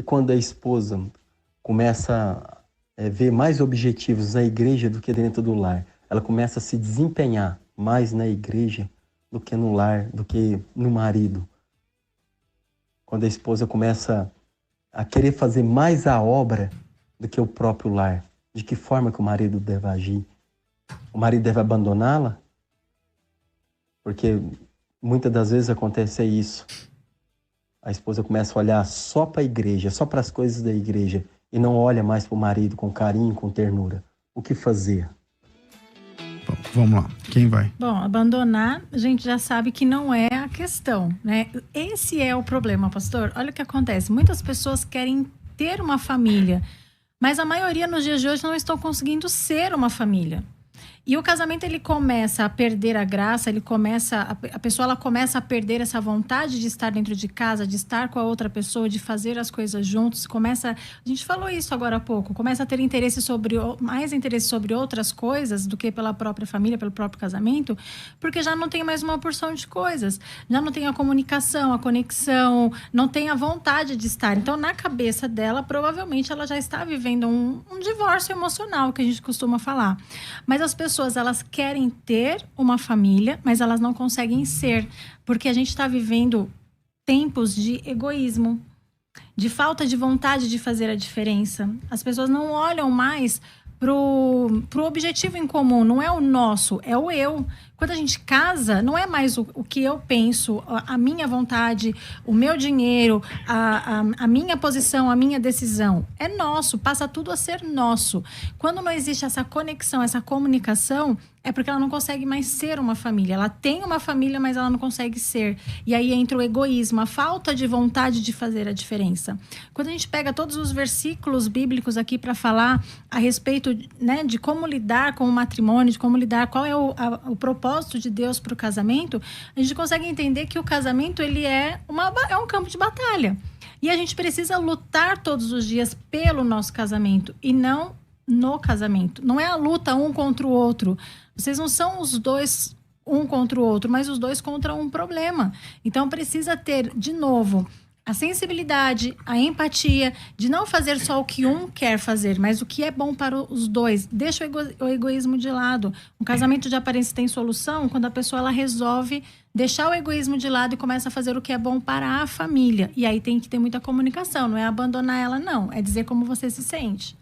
E quando a esposa começa a ver mais objetivos na igreja do que dentro do lar, ela começa a se desempenhar mais na igreja do que no lar, do que no marido. Quando a esposa começa a querer fazer mais a obra do que o próprio lar, de que forma que o marido deve agir? O marido deve abandoná-la? Porque muitas das vezes acontece isso. A esposa começa a olhar só para a igreja, só para as coisas da igreja, e não olha mais para o marido com carinho, com ternura. O que fazer? Bom, vamos lá. Quem vai? Bom, abandonar, a gente já sabe que não é a questão, né? Esse é o problema, pastor. Olha o que acontece. Muitas pessoas querem ter uma família, mas a maioria nos dias de hoje não estão conseguindo ser uma família. E o casamento, ele começa a perder a graça, a pessoa ela começa a perder essa vontade de estar dentro de casa, de estar com a outra pessoa, de fazer as coisas juntos, a gente falou isso agora há pouco, começa a ter mais interesse sobre outras coisas do que pela própria família, pelo próprio casamento, porque já não tem mais uma porção de coisas, já não tem a comunicação, a conexão, não tem a vontade de estar. Então, na cabeça dela, provavelmente ela já está vivendo um divórcio emocional, que a gente costuma falar. Mas as pessoas, elas querem ter uma família, mas elas não conseguem ser, porque a gente está vivendo tempos de egoísmo, de falta de vontade de fazer a diferença. As pessoas não olham mais pro objetivo em comum, não é o nosso, é o eu. Quando a gente casa, não é mais o que eu penso, a minha vontade, o meu dinheiro, a minha posição, a minha decisão. É nosso, passa tudo a ser nosso. Quando não existe essa conexão, essa comunicação, é porque ela não consegue mais ser uma família. Ela tem uma família, mas ela não consegue ser. E aí entra o egoísmo, a falta de vontade de fazer a diferença. Quando a gente pega todos os versículos bíblicos aqui para falar a respeito, né, de como lidar com o matrimônio, de como lidar, qual é o propósito de Deus para o casamento, a gente consegue entender que o casamento, ele é um campo de batalha. E a gente precisa lutar todos os dias pelo nosso casamento e não no casamento. Não é a luta um contra o outro. Vocês não são os dois um contra o outro, mas os dois contra um problema. Então precisa ter, de novo, a sensibilidade, a empatia, de não fazer só o que um quer fazer, mas o que é bom para os dois. Deixa o egoísmo de lado. Um casamento de aparência tem solução quando a pessoa ela resolve deixar o egoísmo de lado e começa a fazer o que é bom para a família. E aí tem que ter muita comunicação, não é abandonar ela, não. É dizer como você se sente.